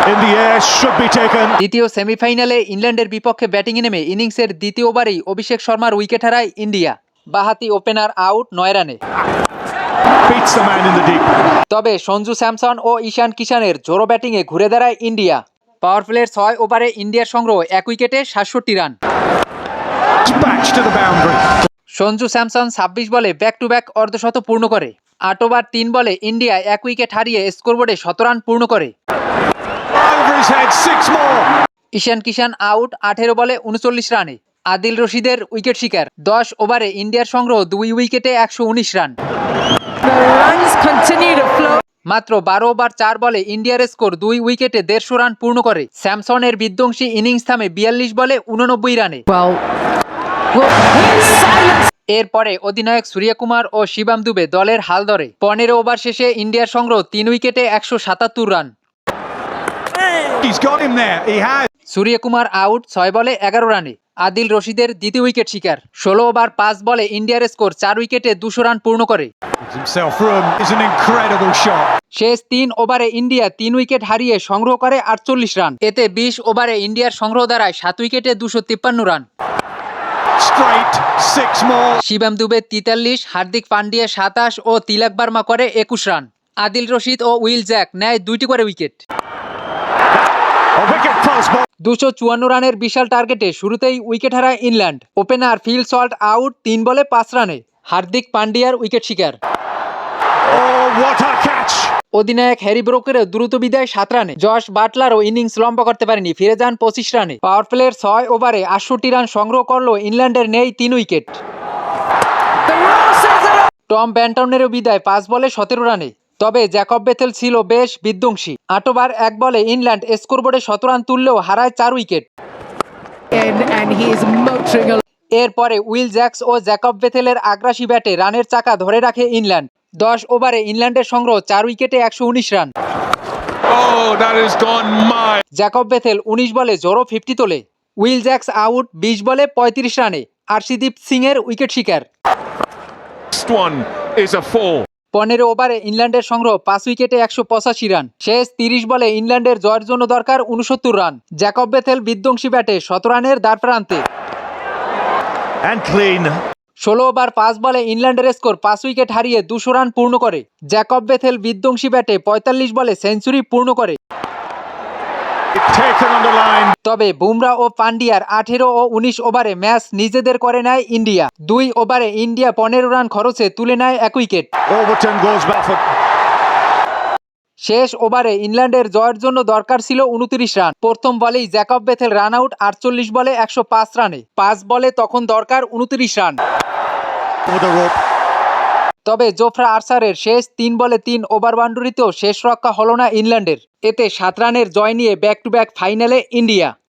in the air should be taken. দ্বিতীয় সেমিফাইনালে ইংল্যান্ডের বিপক্ষে ব্যাটিংয়ে নেমে ইনিংসের দ্বিতীয় ওভারেই অভিষেক শর্মার উইকেট হারায় ইন্ডিয়া। বাঁহাতি ওপেনার আউট 9 রানে। Beats the man in the deep. তবে সঞ্জু স্যামসন ও ঈশান কিষানের জোরো ব্যাটিংয়ে ঘুরে দাঁড়ায় ইন্ডিয়া। পাওয়ার প্লের 6 ওভারে ইন্ডিয়ার সংগ্রহ 1 উইকেটে 67 run. Back to the boundary. Sanju Samson 26 বলে ব্যাক টু ব্যাক অর্ধশত পূর্ণ করে। 8 ওভার 3 বলে ইন্ডিয়া 1 উইকেট হারিয়ে স্কোরবোর্ডে 17 রান পূর্ণ করে। Over his head, 6 more. ঈশান কিষান আউট 18 বলে 39 রানে। আদিল রশিদের উইকেট শিকার। 10 ওভারে ইন্ডিয়ার সংগ্রহ 2 উইকেটে 119 রান। মাত্র 12 ওভার 4 বলে ইন্ডিয়ার স্কোর 2 উইকেটে 150 রান পূর্ণ করে। স্যামসনের বিধ্বংসী ইনিংস থামে 42 বলে 89 রানে। এরপরে অধিনায়ক সূর্যকুমার ও শিবম দুবে দলের হাল ধরে। 15 ওভার শেষে ইন্ডিয়ার সংগ্রহ 3 উইকেটে 177 run. He's got him there. He has. Suryakumar out 6 বলে 11 রানে। আদিল রশিদের দ্বিতীয় উইকেট শিকার। 16 ওভার 5 বলে ইন্ডিয়ার স্কোর 4 উইকেটে 200 রান পূর্ণ করে। Gives himself room. Is an incredible shot. শেষ 3 ওভারে ইন্ডিয়া 3 উইকেট হারিয়ে সংগ্রহ করে 48 রান। এতে 20 ওভারে ইন্ডিয়ার সংগ্রহ দাঁড়ায় 7 উইকেটে 253 রান। Straight 6 more. শিবম দুবে 43, হার্দিক পান্ডিয়া 27 ও তিলক বার্মা করে 21 রান। আদিল রশিদ ও উইল জ্যাক নেয় 2টি করে wicket. A wicket cross ball. 254 রানের বিশাল টার্গেটে শুরুতেই উইকেট হারায় England. Opener Phil Salt out 3 বলে 5 রানে। হার্দিক পান্ডিয়ার উইকেট শিকার। Oh, what a catch. অধিনায়ক হ্যারি ব্রোকেরও দ্রুত বিদায় 7 রানে। জশ বাটলারও ইনিংস লম্বা করতে পারেনি, ফিরে যান 25 রানে। পাওয়ার প্লের 6 ওভারে 68 রান সংগ্রহ করলো ইংল্যান্ডের নেই 3 উইকেট। টম ব্যান্টনেরও বিদায় 5 বলে 17 রানে। তবে জ্যাকব বেথেল ছিল বেশ বিধ্বংসী। 8 ওভার 1 বলে ইংল্যান্ড স্কোরবোর্ডে 17 রান তুললেও হারায় 4 উইকেট। এরপরে উইল জ্যাক্স ও জ্যাকব বেথেলের আগ্রাসী ব্যাটে রানের চাকা ধরে রাখে ইংল্যান্ড। 10 ওভারে ইংল্যান্ডের সংগ্রহ 4 উইকেটে 119 run. Oh, that has gone mine. Jacob Bethell 19 বলে জোরো 50 তোলে। উইল জ্যাক্স আউট 20 বলে 35 রানে। আরশদীপ সিং এর উইকেট শিকার। Next one is a 4. 15 ওভারে ইংল্যান্ডের সংগ্রহ 5 উইকেটে 185 রান। শেষ 30 বলে ইংল্যান্ডের জয়ের জন্য দরকার 69 রান। জ্যাকব বেথেল বিধ্বংসী ব্যাটে 17 রানের দ্বারপ্রান্তে। And clean. 16 ওভার 5 বলে ইংল্যান্ডের স্কোর 5 উইকেট হারিয়ে 200 রান পূর্ণ করে। জ্যাকব বেথেল বিধ্বংসী ব্যাটে 45 বলে সেঞ্চুরি পূর্ণ করে। Taken on the line. তবে বুমরা ও পান্ডিয়ার 18 ও 19 ওভারে ম্যাচ নিজেদের করে নেয় ইন্ডিয়া। 2 ওভারে ইন্ডিয়া 15 রান খরচে তুলে নেয় 1 উইকেট। Overton goes Balfour. শেষ ওভারে ইংল্যান্ডের জয়ের জন্য দরকার ছিল 29 রান। প্রথম বলেই জ্যাকব বেথেল রান আউট 48 বলে 105 রানে। 5 বলে তখন দরকার 29 রান। Over the rope. তবে জোফরা আর্চারের শেষ 3 বলে 3 ওভার বাউন্ডারিতেও শেষ রক্ষা হলো না ইংল্যান্ডের। এতে 7 রানের জয় নিয়ে ব্যাক টু ব্যাক ফাইনালে ইন্ডিয়া।